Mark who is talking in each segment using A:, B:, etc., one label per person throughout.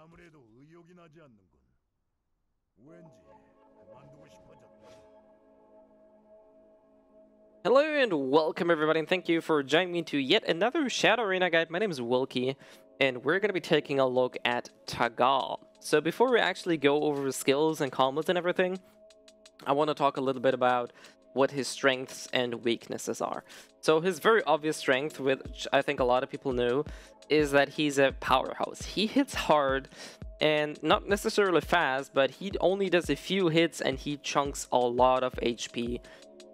A: 아무래도 의욕이 나지 않는군. 왠지 그만두고 싶어졌다.
B: Hello and welcome everybody, and thank you for joining me to yet another Shadow Arena guide. My name is Wilkie, and we're going to be taking a look at Tagahl. So before we actually go over his skills and combos and everything, I want to talk a little bit about what his strengths and weaknesses are. So his very obvious strength, which I think a lot of people know, is that he's a powerhouse. He hits hard and not necessarily fast, but he only does a few hits and he chunks a lot of HP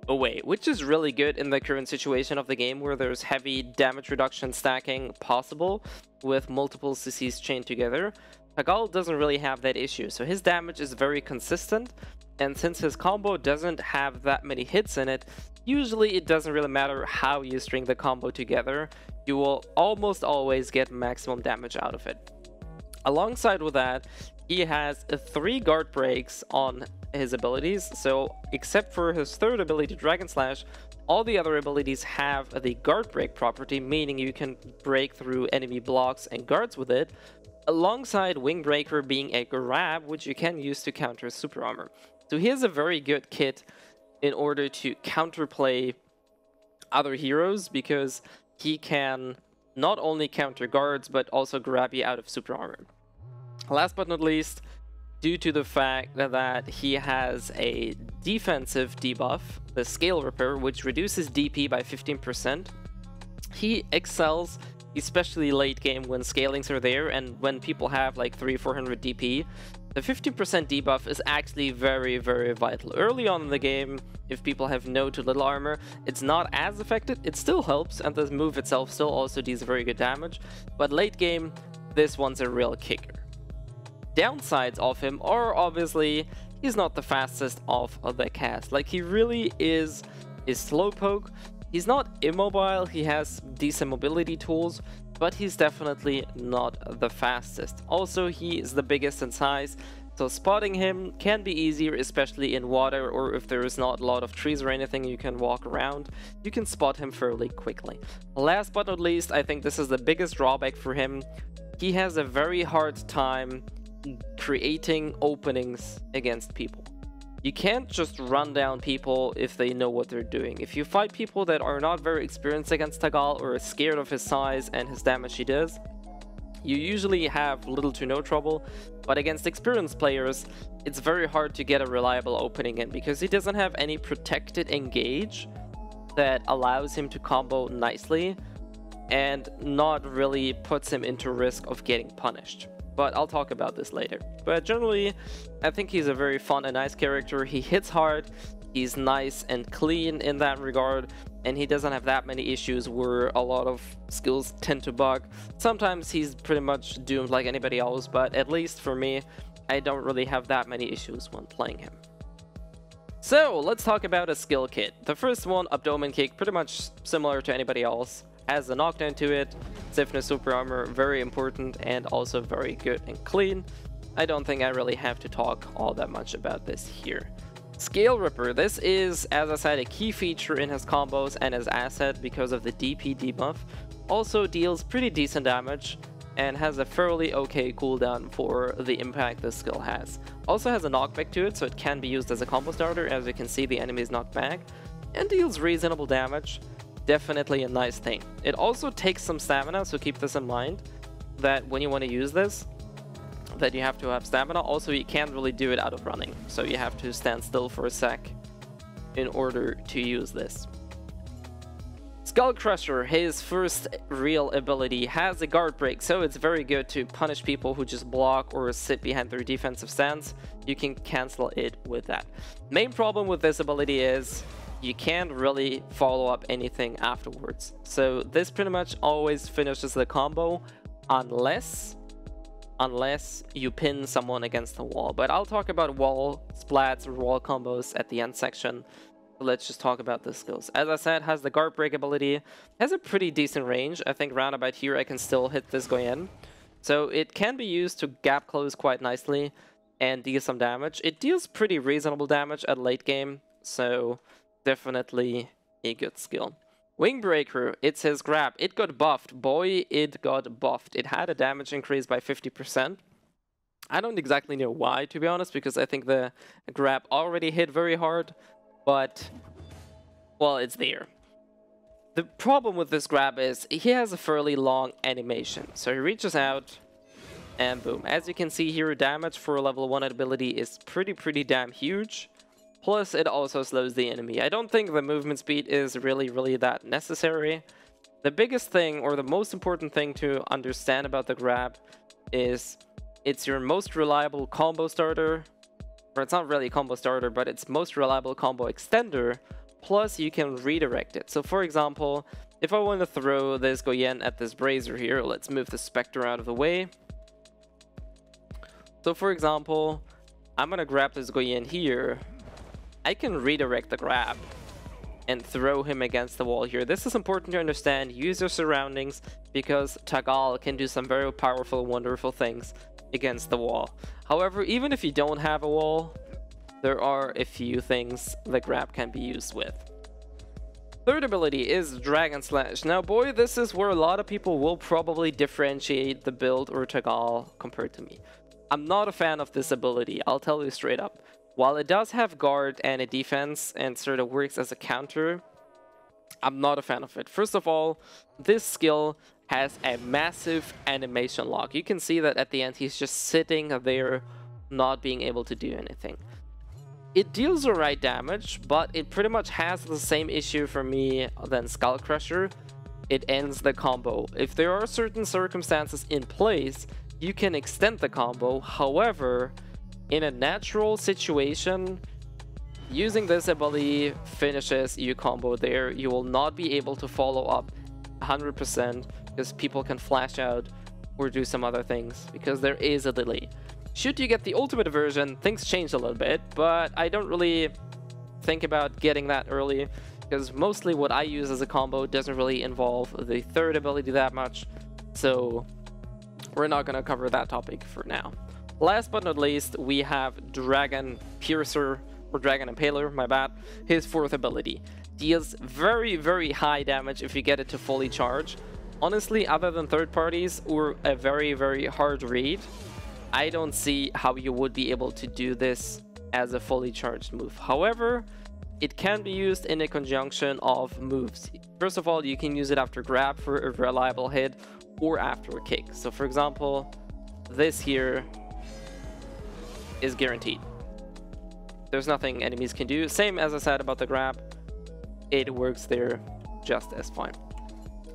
B: away, which is really good in the current situation of the game where there's heavy damage reduction stacking possible with multiple CCs chained together. Tagahl doesn't really have that issue, so his damage is very consistent, and since his combo doesn't have that many hits in it, usually it doesn't really matter how you string the combo together, you will almost always get maximum damage out of it. Alongside with that, he has 3 guard breaks on his abilities, so except for his third ability, Dragon Slash, all the other abilities have the guard break property, meaning you can break through enemy blocks and guards with it, alongside Wing Breaker being a grab, which you can use to counter super armor. So he has a very good kit in order to counterplay other heroes, because he can not only counter guards, but also grab you out of super armor. Last but not least, due to the fact that he has a defensive debuff, the Scale Ripper, which reduces DP by 15%, he excels, especially late game when scalings are there and when people have like 300-400 DP. The 15% debuff is actually very, very vital. Early on in the game, if people have no to little armor, it's not as effective. It still helps, and the move itself still also deals very good damage. But late game, this one's a real kicker. Downsides of him are obviously he's not the fastest of the cast. Like, he really is slowpoke. He's not immobile, he has decent mobility tools, but he's definitely not the fastest. Also, he is the biggest in size, so spotting him can be easier, especially in water, or if there is not a lot of trees or anything you can walk around, you can spot him fairly quickly. Last but not least, I think this is the biggest drawback for him. He has a very hard time creating openings against people. You can't just run down people if they know what they're doing. If you fight people that are not very experienced against Tagahl or are scared of his size and his damage he does, you usually have little to no trouble. But against experienced players, it's very hard to get a reliable opening in, because he doesn't have any protected engage that allows him to combo nicely and not really puts him into risk of getting punished. But I'll talk about this later. But generally, I think he's a very fun and nice character. He hits hard, he's nice and clean in that regard, and he doesn't have that many issues where a lot of skills tend to bug. Sometimes he's pretty much doomed like anybody else, but at least for me, I don't really have that many issues when playing him. So let's talk about a skill kit. The first one, Abdomen Kick, pretty much similar to anybody else. Has a knockdown to it, stiffness, super armor, very important, and also very good and clean. I don't think I really have to talk all that much about this here. Scale Ripper, this is, as I said, a key feature in his combos and his asset because of the DP debuff. Also deals pretty decent damage and has a fairly okay cooldown for the impact this skill has. Also has a knockback to it, so it can be used as a combo starter. As you can see, the enemy is knocked back and deals reasonable damage. Definitely a nice thing. It also takes some stamina, so keep this in mind, that when you want to use this, that you have to have stamina. Also, you can't really do it out of running, so you have to stand still for a sec in order to use this. Skull Crusher, his first real ability, has a guard break, so it's very good to punish people who just block or sit behind their defensive stance. You can cancel it with that. Main problem with this ability is you can't really follow up anything afterwards. So this pretty much always finishes the combo unless you pin someone against the wall. But I'll talk about wall splats or wall combos at the end section. Let's just talk about the skills. As I said, has the guard break ability, has a pretty decent range. I think round about here I can still hit this going in. So it can be used to gap close quite nicely and deal some damage. It deals pretty reasonable damage at late game, so definitely a good skill. Wing Breaker, it's his grab. It got buffed. Boy, it got buffed. It had a damage increase by 50%. I don't exactly know why, to be honest, because I think the grab already hit very hard, but, well, it's there. The problem with this grab is he has a fairly long animation. So he reaches out, and boom. As you can see here, damage for a level 1 ability is pretty damn huge. Plus, it also slows the enemy. I don't think the movement speed is really that necessary. The biggest thing, or the most important thing to understand about the grab is it's your most reliable combo starter, or it's not really a combo starter, but it's most reliable combo extender, plus you can redirect it. So for example, if I want to throw this Goyen at this Brazier here, let's move the Spectre out of the way. So for example, I'm going to grab this Goyen here. I can redirect the grab and throw him against the wall here. This is important to understand. Use your surroundings, because Tagahl can do some very powerful, wonderful things against the wall. However, even if you don't have a wall, there are a few things the grab can be used with. Third ability is Dragon Slash. Now boy, this is where a lot of people will probably differentiate the build or Tagahl compared to me. I'm not a fan of this ability, I'll tell you straight up. While it does have guard and a defense and sort of works as a counter, I'm not a fan of it. First of all, this skill has a massive animation lock. You can see that at the end he's just sitting there not being able to do anything. It deals alright damage, but it pretty much has the same issue for me than Skull Crusher. It ends the combo. If there are certain circumstances in place, you can extend the combo. However, in a natural situation, using this ability finishes your combo there. You will not be able to follow up 100% because people can flash out or do some other things because there is a delay. Should you get the ultimate version, things change a little bit, but I don't really think about getting that early because mostly what I use as a combo doesn't really involve the third ability that much, so we're not going to cover that topic for now. Last but not least, we have Dragon Piercer, or Dragon Impaler, my bad. His fourth ability deals very high damage if you get it to fully charge. Honestly, other than third parties or a very hard read, I don't see how you would be able to do this as a fully charged move. However, it can be used in a conjunction of moves. First of all, you can use it after grab for a reliable hit or after a kick. So for example, this here is guaranteed. There's nothing enemies can do. Same as I said about the grab. It works there just as fine.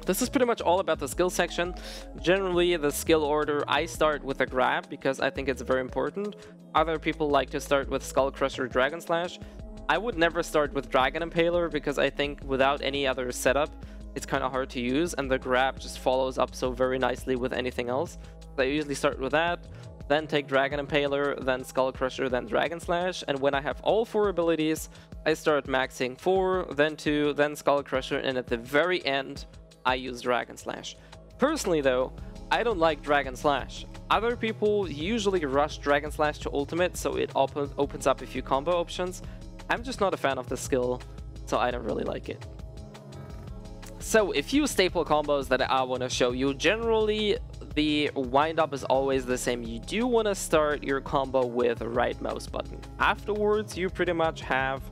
B: This is pretty much all about the skill section. Generally, the skill order, I start with a grab because I think it's very important. Other people like to start with Skull Crusher, Dragon Slash. I would never start with Dragon Impaler because I think without any other setup, it's kind of hard to use, and the grab just follows up so very nicely with anything else. So I usually start with that, then take Dragon Impaler, then Skull Crusher, then Dragon Slash, and when I have all 4 abilities, I start maxing 4, then 2, then Skull Crusher, and at the very end, I use Dragon Slash. Personally though, I don't like Dragon Slash. Other people usually rush Dragon Slash to ultimate, so it opens up a few combo options. I'm just not a fan of the skill, so I don't really like it. So a few staple combos that I want to show you. Generally, the wind up is always the same. You do want to start your combo with right mouse button. Afterwards, you pretty much have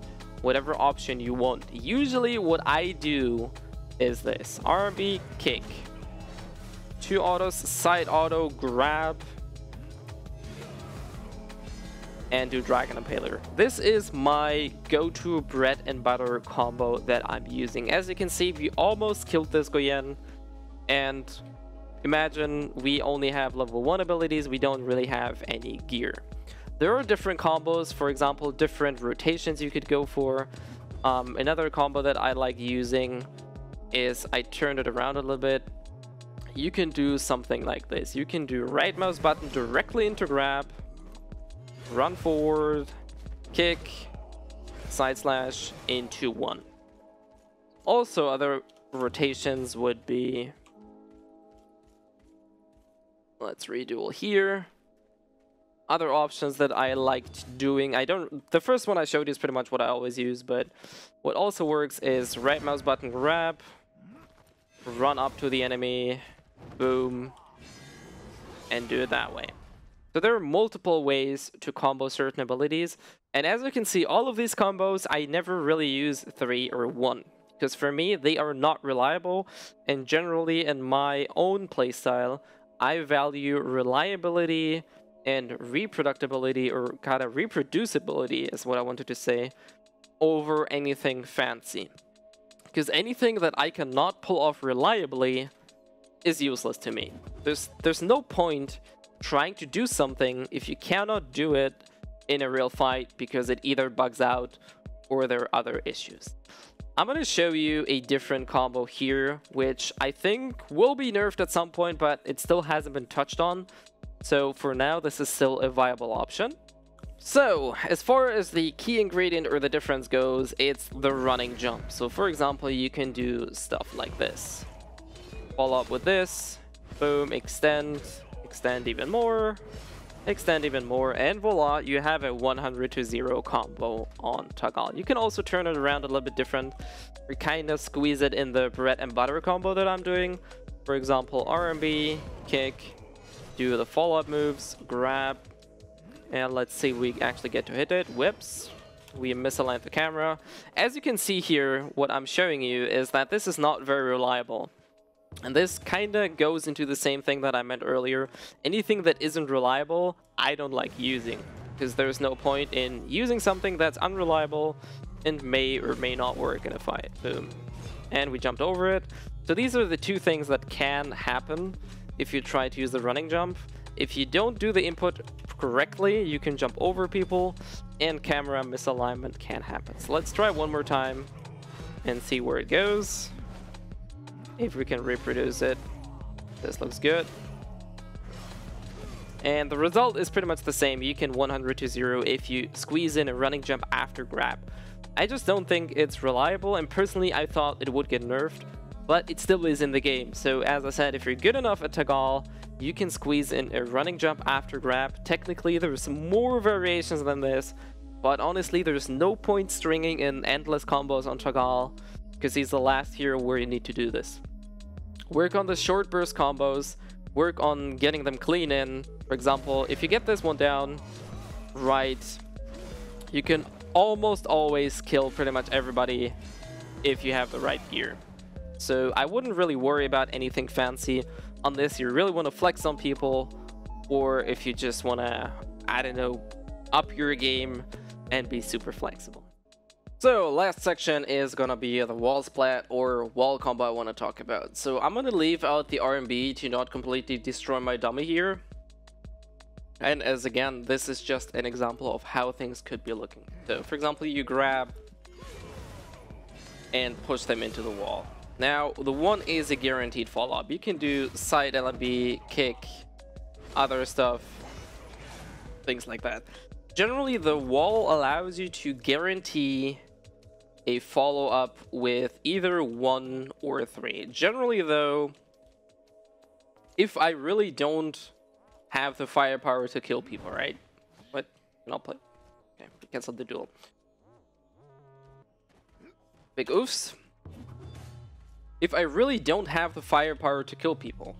B: whatever option you want. Usually what I do is this: RB, kick, 2 autos, side auto, grab, and do Dragon Impaler. This is my go-to bread and butter combo that I'm using. As you can see, we almost killed this Goyen, and imagine we only have level 1 abilities, we don't really have any gear. There are different combos, for example, different rotations you could go for. Another combo that I like using is, I turn it around a little bit. You can do something like this. You can do right mouse button directly into grab, run forward, kick, side slash into 1. Also, other rotations would be, let's reduel here. Other options that I liked doing, the first one I showed you is pretty much what I always use, but what also works is right mouse button grab, run up to the enemy, boom, and do it that way. So there are multiple ways to combo certain abilities, and as you can see, all of these combos, I never really use 3 or 1, because for me, they are not reliable, and generally in my own playstyle, I value reliability and reproducibility, or kind of reproducibility is what I wanted to say, over anything fancy. Because anything that I cannot pull off reliably is useless to me. There's no point trying to do something if you cannot do it in a real fight because it either bugs out or there are other issues. I'm going to show you a different combo here, which I think will be nerfed at some point, but it still hasn't been touched on. So for now, this is still a viable option. So, as far as the key ingredient or the difference goes, it's the running jump. So for example, you can do stuff like this. Follow up with this, boom, extend even more, and voila, you have a 100-0 combo on Tagahl. You can also turn it around a little bit different. We kind of squeeze it in the bread and butter combo that I'm doing. For example, RMB, kick, do the follow-up moves, grab, and let's see if we actually get to hit it. Whips. We misaligned the camera. As you can see here, what I'm showing you is that this is not very reliable. And this kind of goes into the same thing that I meant earlier. Anything that isn't reliable, I don't like using. Because there's no point in using something that's unreliable and may or may not work in a fight. Boom. And we jumped over it. So these are the two things that can happen if you try to use the running jump. If you don't do the input correctly, you can jump over people, and camera misalignment can happen. So let's try one more time and see where it goes. If we can reproduce it. This looks good. And the result is pretty much the same. You can 100-0 if you squeeze in a running jump after grab. I just don't think it's reliable, and personally I thought it would get nerfed, but it still is in the game. So as I said, if you're good enough at Tagahl, you can squeeze in a running jump after grab. Technically, there's more variations than this, but honestly, there's no point stringing in endless combos on Tagahl, because he's the last hero where you need to do this. Work on the short burst combos, work on getting them clean in. For example, if you get this one down right, you can almost always kill pretty much everybody if you have the right gear. So I wouldn't really worry about anything fancy unless you really want to flex on people, or if you just want to, I don't know, up your game and be super flexible. So last section is gonna be the wall splat or wall combo I want to talk about. So I'm gonna leave out the RMB to not completely destroy my dummy here. And as again, this is just an example of how things could be looking. So for example, you grab and push them into the wall. Now, the one is a guaranteed follow-up. You can do side LMB, kick, other stuff, things like that. Generally, the wall allows you to guarantee a follow-up with either 1 or 3. Generally, though, if I really don't have the firepower to kill people, right? What? I'll play. Okay, we canceled the duel. Big oofs. If I really don't have the firepower to kill people,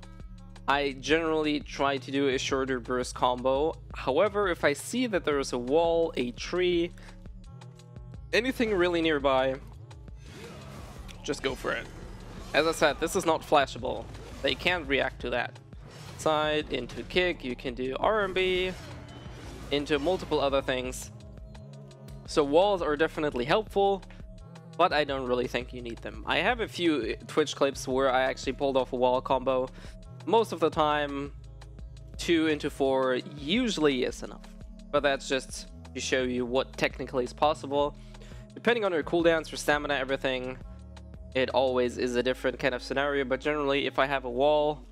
B: I generally try to do a shorter burst combo. However, if I see that there is a wall, a tree, anything really nearby, just go for it. As I said, this is not flashable. They can't react to that. Side, into kick, you can do RMB, into multiple other things. So walls are definitely helpful, but I don't really think you need them. I have a few Twitch clips where I actually pulled off a wall combo. Most of the time, 2 into 4 usually is enough. But that's just to show you what technically is possible. Depending on your cooldowns, your stamina, everything, it always is a different kind of scenario. But generally, if I have a wall,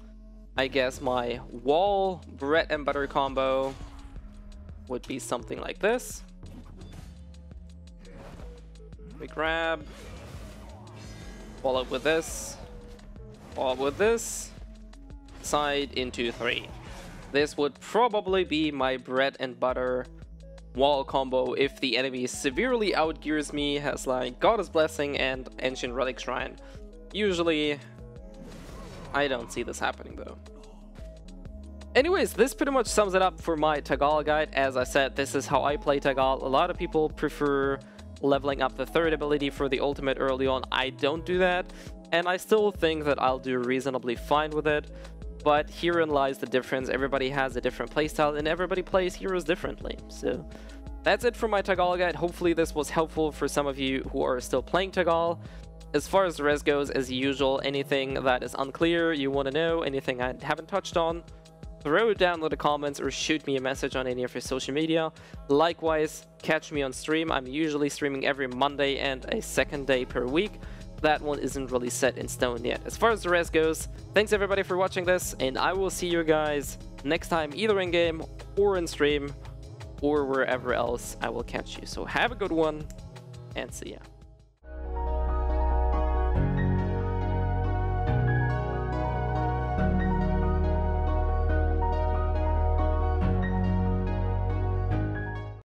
B: I guess my wall bread and butter combo would be something like this. We grab, follow up with this, follow up with this, side into 3. This would probably be my bread and butter wall combo if the enemy severely outgears me, has like Goddess Blessing and Ancient Relic Shrine. Usually, I don't see this happening though. Anyways, this pretty much sums it up for my Tagahl guide. As I said, this is how I play Tagahl. A lot of people prefer leveling up the third ability for the ultimate early on. I don't do that, and I still think that I'll do reasonably fine with it. But herein lies the difference. Everybody has a different playstyle, and everybody plays heroes differently. So that's it for my Tagahl guide. Hopefully this was helpful for some of you who are still playing Tagahl. As far as the rest goes, as usual, anything that is unclear, you want to know, anything I haven't touched on, throw it down in the comments or shoot me a message on any of your social media. Likewise, catch me on stream. I'm usually streaming every Monday and a second day per week. That one isn't really set in stone yet. As far as the rest goes, thanks everybody for watching this, and I will see you guys next time, either in game or in stream or wherever else I will catch you. So have a good one, and see ya.